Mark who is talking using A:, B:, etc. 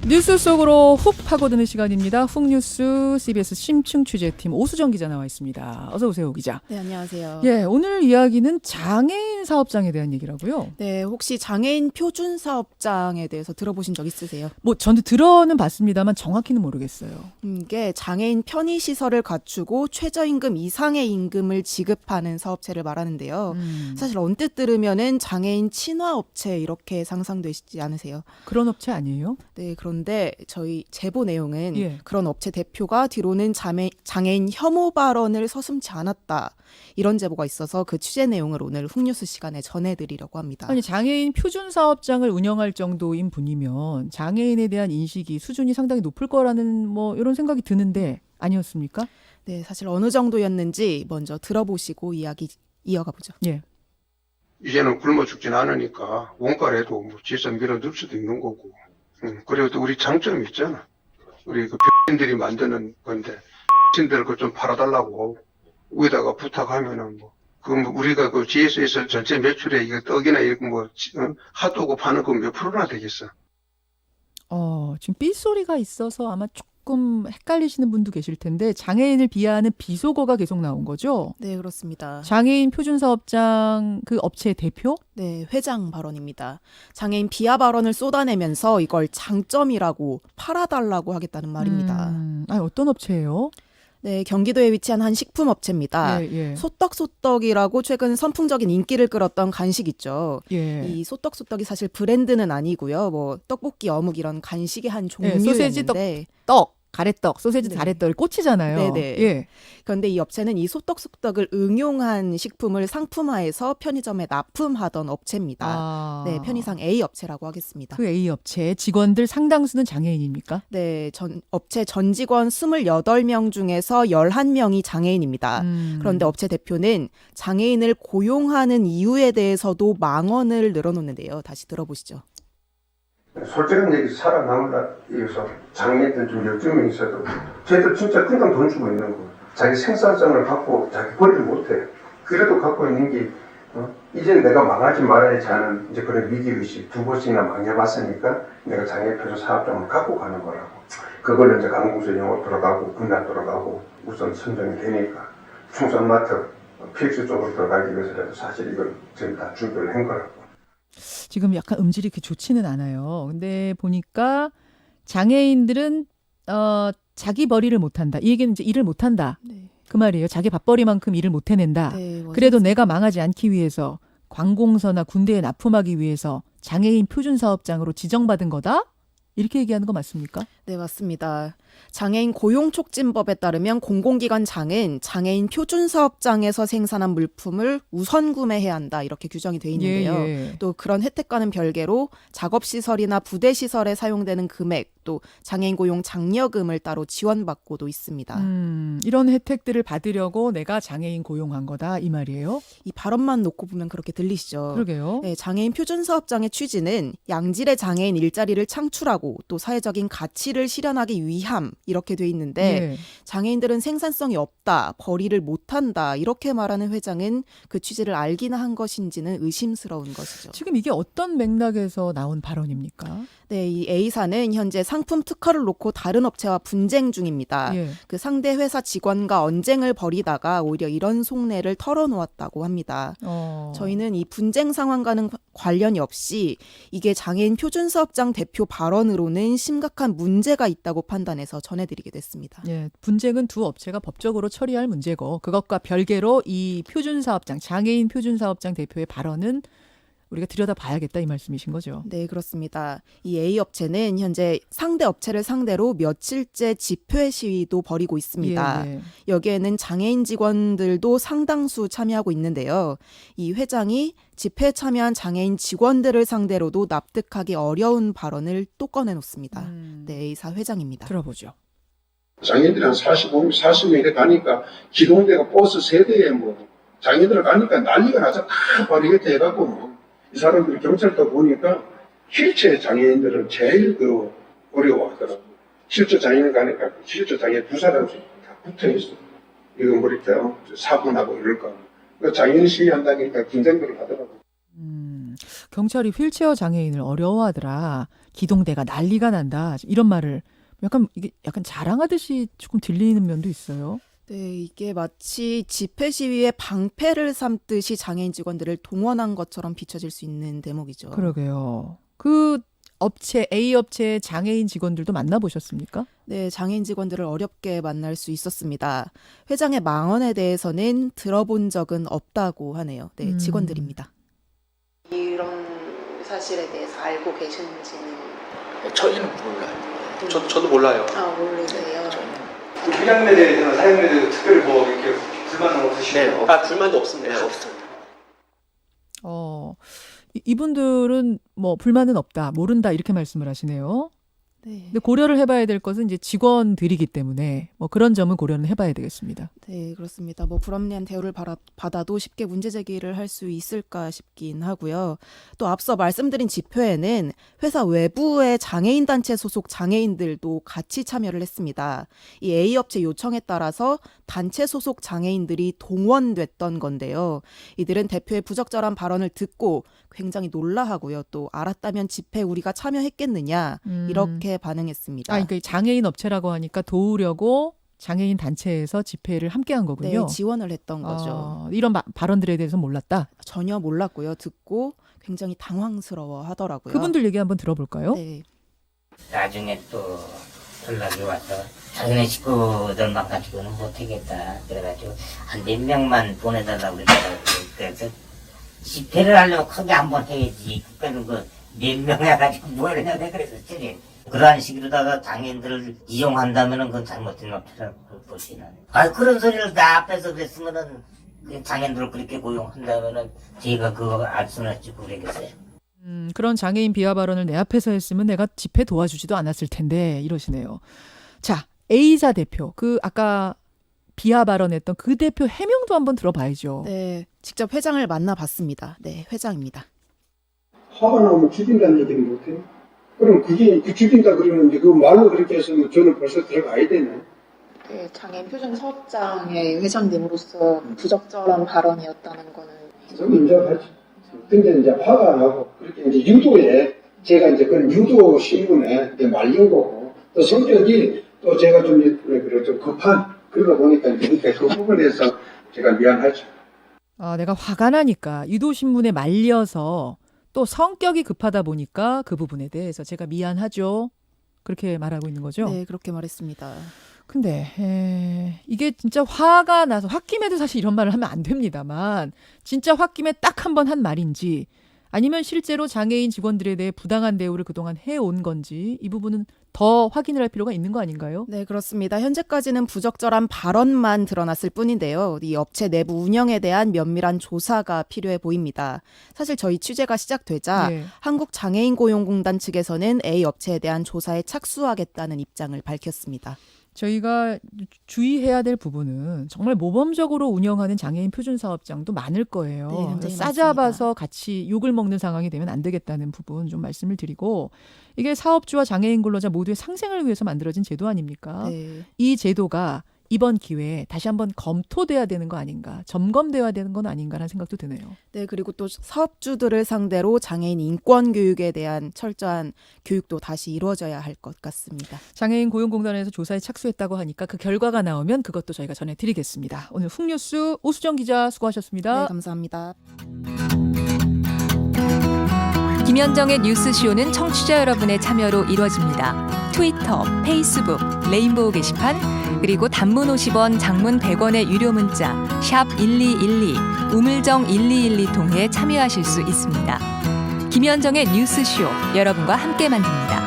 A: 뉴스 속으로 훅 파고드는 시간입니다. 훅뉴스 CBS 심층 취재팀 오수정 기자 나와 있습니다. 어서 오세요, 기자.
B: 네, 안녕하세요.
A: 예, 오늘 이야기는 장애인 사업장에 대한 얘기라고요.
B: 네, 혹시 장애인 표준 사업장에 대해서 들어보신 적 있으세요?
A: 저는 들어는 봤습니다만 정확히는 모르겠어요.
B: 이게 장애인 편의 시설을 갖추고 최저임금 이상의 임금을 지급하는 사업체를 말하는데요. 사실 언뜻 들으면은 장애인 친화업체 이렇게 상상되시지 않으세요?
A: 그런 업체 아니에요?
B: 네, 그런데 저희 제보 내용은
A: 예.
B: 그런 업체 대표가 뒤로는 장애인 혐오 발언을 서슴지 않았다. 이런 제보가 있어서 그 취재 내용을 오늘 훅뉴스 시간에 전해드리려고 합니다.
A: 아니, 장애인 표준 사업장을 운영할 정도인 분이면 장애인에 대한 인식이 수준이 상당히 높을 거라는 이런 생각이 드는데 아니었습니까?
B: 네, 사실 어느 정도였는지 먼저 들어보시고 이야기 이어가 보죠.
A: 예.
C: 이제는 굶어 죽진 않으니까 원가라도 지에서 밀어 넣을 수도 있는 거고. 그리고 또 우리 장점이 있잖아. 우리 그 X인들이 만드는 건데 X인들 그 좀 팔아달라고 위에다가 부탁하면은 우리가 그 GS에서 전체 매출에 이거 떡이나 이거 핫도그 파는 거 몇 프로나 되겠어?
A: 지금 삐소리가 있어서 아마 조금 헷갈리시는 분도 계실 텐데 장애인을 비하하는 비속어가 계속 나온 거죠?
B: 네, 그렇습니다.
A: 장애인 표준사업장 그 업체 대표?
B: 네, 회장 발언입니다. 장애인 비하 발언을 쏟아내면서 이걸 장점이라고 팔아달라고 하겠다는 말입니다.
A: 아니, 어떤 업체예요?
B: 네, 경기도에 위치한 한 식품업체입니다.
A: 예.
B: 소떡소떡이라고 최근 선풍적인 인기를 끌었던 간식 있죠.
A: 예.
B: 이 소떡소떡이 사실 브랜드는 아니고요. 떡볶이, 어묵 이런 간식의 한
A: 예, 소세지,
B: 종류였는데
A: 떡, 가래떡, 소세지
B: 네.
A: 가래떡이 꽂히잖아요.
B: 네네.
A: 예.
B: 그런데 이 업체는 이 소떡소떡을 응용한 식품을 상품화해서 편의점에 납품하던 업체입니다. 네, 편의상 A 업체라고 하겠습니다.
A: 그 A 업체 직원들 상당수는 장애인입니까?
B: 네, 업체 전 직원 28명 중에서 11명이 장애인입니다. 그런데 업체 대표는 장애인을 고용하는 이유에 대해서도 망언을 늘어놓는데요. 다시 들어보시죠.
C: 솔직한 얘기 살아남으라 위해서 장애인들 좀 12명 있어도 쟤들 진짜 그냥 돈 주고 있는 거. 자기 생산성을 갖고 자기 버리지 못해. 그래도 갖고 있는 게 이제 내가 망하지 말아야지 하는 이제 그런 위기의식 두 번씩이나 망해봤으니까 내가 장애 표준 사업장을 갖고 가는 거라고. 그걸 이제 강공서 영업 들어가고 군대 들어가고 우선 선정이 되니까 충성마트 PX 쪽으로 들어가기 위해서라도 사실 이걸 지금 다 준비를 한 거라고.
A: 지금 약간 음질이 그렇게 좋지는 않아요. 근데 보니까 장애인들은 자기 벌이를 못한다. 이 얘기는 이제 일을 못한다.
B: 네.
A: 그 말이에요. 자기 밥벌이만큼 일을 못 해낸다.
B: 네,
A: 그래도 내가 망하지 않기 위해서 관공서나 군대에 납품하기 위해서 장애인 표준사업장으로 지정받은 거다? 이렇게 얘기하는 거 맞습니까?
B: 네, 맞습니다. 장애인 고용촉진법에 따르면 공공기관장은 장애인 표준사업장에서 생산한 물품을 우선 구매해야 한다 이렇게 규정이 돼 있는데요.
A: 예.
B: 또 그런 혜택과는 별개로 작업시설이나 부대시설에 사용되는 금액 또 장애인 고용 장려금을 따로 지원받고도 있습니다.
A: 이런 혜택들을 받으려고 내가 장애인 고용한 거다 이 말이에요?
B: 이 발언만 놓고 보면 그렇게 들리시죠.
A: 그러게요.
B: 네, 장애인 표준사업장의 취지는 양질의 장애인 일자리를 창출하고 또 사회적인 가치를 실현하기 위함 이렇게 돼 있는데
A: 예.
B: 장애인들은 생산성이 없다, 벌이를 못한다 이렇게 말하는 회장은 그 취지를 알기나 한 것인지는 의심스러운 것이죠.
A: 지금 이게 어떤 맥락에서 나온 발언입니까?
B: 네, 이 A사는 현재 상품 특허를 놓고 다른 업체와 분쟁 중입니다.
A: 예.
B: 그 상대 회사 직원과 언쟁을 벌이다가 오히려 이런 속내를 털어놓았다고 합니다. 저희는 이 분쟁 상황과는 관련이 없이 이게 장애인 표준사업장 대표 발언으로는 심각한 문제가 있다고 판단해서 전해드리게 됐습니다.
A: 예, 분쟁은 두 업체가 법적으로 처리할 문제고 그것과 별개로 이 표준사업장, 장애인 표준사업장 대표의 발언은 우리가 들여다봐야겠다 이 말씀이신 거죠?
B: 네, 그렇습니다. 이 A 업체는 현재 상대 업체를 상대로 며칠째 집회 시위도 벌이고 있습니다.
A: 예.
B: 여기에는 장애인 직원들도 상당수 참여하고 있는데요. 이 회장이 집회에 참여한 장애인 직원들을 상대로도 납득하기 어려운 발언을 또 꺼내놓습니다. 네, A사 회장입니다.
A: 들어보죠.
C: 장애인들이 한 40명 이렇게 가니까 기동대가 버스 세대에 장애인들 가니까 난리가 나서 다 바리게트 해갖고 이 사람들이 경찰도 보니까 휠체어 장애인들은 제일 어려워하더라고. 실제 장애인 가니까 실제 장애인 두 사람씩 다 붙어있어. 이거 이렇게 사고 나고 이럴까. 장애인 시위한다니까 긴장들을 하더라고.
A: 경찰이 휠체어 장애인을 어려워하더라. 기동대가 난리가 난다. 이런 말을 이게 약간 자랑하듯이 조금 들리는 면도 있어요.
B: 네, 이게 마치 집회 시위에 방패를 삼듯이 장애인 직원들을 동원한 것처럼 비춰질 수 있는 대목이죠.
A: 그러게요. 그 A 업체의 장애인 직원들도 만나보셨습니까?
B: 네, 장애인 직원들을 어렵게 만날 수 있었습니다. 회장의 망언에 대해서는 들어본 적은 없다고 하네요. 네, 직원들입니다.
D: 이런 사실에 대해서 알고 계신지는?
E: 저희는 몰라요. 저도 몰라요.
D: 아, 모르세요?
F: 회장님에 대해서는 사장님에 대해서 특별히 뭐 이렇게 불만은 없으시죠?
E: 네, 불만도 없습니다. 네, 없습니다.
A: 이분들은 뭐 불만은 없다, 모른다 이렇게 말씀을 하시네요.
B: 네.
A: 근데 고려를 해봐야 될 것은 이제 직원들이기 때문에 뭐 그런 점은 고려는 해봐야 되겠습니다.
B: 네, 그렇습니다. 뭐 불합리한 대우를 받아도 쉽게 문제 제기를 할 수 있을까 싶긴 하고요. 또 앞서 말씀드린 집회에는 회사 외부의 장애인 단체 소속 장애인들도 같이 참여를 했습니다. 이 A 업체 요청에 따라서 단체 소속 장애인들이 동원됐던 건데요. 이들은 대표의 부적절한 발언을 듣고 굉장히 놀라하고요. 또 알았다면 집회 우리가 참여했겠느냐 이렇게 반응했습니다.
A: 그러니까 장애인 업체라고 하니까 도우려고 장애인 단체에서 집회를 함께한 거군요.
B: 네, 지원을 했던 거죠.
A: 이런 발언들에 대해서 몰랐다?
B: 전혀 몰랐고요. 듣고 굉장히 당황스러워 하더라고요.
A: 그분들 얘기 한번 들어볼까요?
B: 네.
G: 나중에 또 연락이 와서 자기네 식구들만 가지고는 못하겠다. 그래가지고 한 4명만 보내달라고 그랬더라고요. 그래서 집회를 하려면 크게 한번 해야지. 그러니까 그 4명 해가지고 뭘 해야 돼. 그래서 저는 그러한 식으로다가 장애인들을 이용한다면은 그건 잘못된 업체라고 보시는. 그런 소리를 나 앞에서 그랬으면은 장애인들을 그렇게 고용한다면은 제가 그거 알 수는 없지 그러겠어요.
A: 그런 장애인 비하 발언을 내 앞에서 했으면 내가 집회 도와주지도 않았을 텐데 이러시네요. 자, A사 대표, 아까 비하 발언했던 그 대표 해명도 한번 들어봐야죠.
B: 네, 직접 회장을 만나봤습니다. 네, 회장입니다.
C: 화가 나면 죽인다는 얘기는 못해요. 그럼 그게 죽인다 그러는데 그 말로 그렇게 했으면 저는 벌써 들어가야 되네.
D: 네, 장애인 표준 사업장의 회장님으로서 부적절한 발언이었다는 거는
C: 좀 인정하지. 근데 이제 화가 나고 그렇게 이제 유도에 제가 이제 그런 유도 신분에 이제 말린 거고 또 성격이 또 제가 좀 급한 그러다 보니까 이제 그 부분에서 제가 미안하죠.
A: 내가 화가 나니까 유도신문에 말려서 또 성격이 급하다 보니까 그 부분에 대해서 제가 미안하죠. 그렇게 말하고 있는 거죠?
B: 네, 그렇게 말했습니다.
A: 근데 이게 진짜 화가 나서 홧김에도 사실 이런 말을 하면 안 됩니다만 진짜 홧김에 딱 한 번 한 말인지 아니면 실제로 장애인 직원들에 대해 부당한 대우를 그동안 해온 건지 이 부분은 더 확인을 할 필요가 있는 거 아닌가요?
B: 네, 그렇습니다. 현재까지는 부적절한 발언만 드러났을 뿐인데요. 이 업체 내부 운영에 대한 면밀한 조사가 필요해 보입니다. 사실 저희 취재가 시작되자
A: 네.
B: 한국장애인고용공단 측에서는 A 업체에 대한 조사에 착수하겠다는 입장을 밝혔습니다.
A: 저희가 주의해야 될 부분은 정말 모범적으로 운영하는 장애인 표준사업장도 많을 거예요.
B: 네, 굉장히
A: 싸잡아서 같이 욕을 먹는 상황이 되면 안 되겠다는 부분 좀 말씀을 드리고 이게 사업주와 장애인 근로자 모두의 상생을 위해서 만들어진 제도 아닙니까?
B: 네.
A: 이 제도가 이번 기회에 다시 한번 검토돼야 되는 거 아닌가, 점검돼야 되는 건 아닌가라는 생각도 드네요.
B: 네, 그리고 또 사업주들을 상대로 장애인 인권 교육에 대한 철저한 교육도 다시 이루어져야 할 것 같습니다.
A: 장애인 고용공단에서 조사에 착수했다고 하니까 그 결과가 나오면 그것도 저희가 전해드리겠습니다. 오늘 훅뉴스 오수정 기자 수고하셨습니다.
B: 네, 감사합니다.
H: 김현정의 뉴스쇼는 청취자 여러분의 참여로 이루어집니다. 트위터, 페이스북, 레인보우 게시판, 그리고 단문 50원, 장문 100원의 유료 문자 샵 1212, 우물정 1212 통해 참여하실 수 있습니다. 김현정의 뉴스쇼, 여러분과 함께 만듭니다.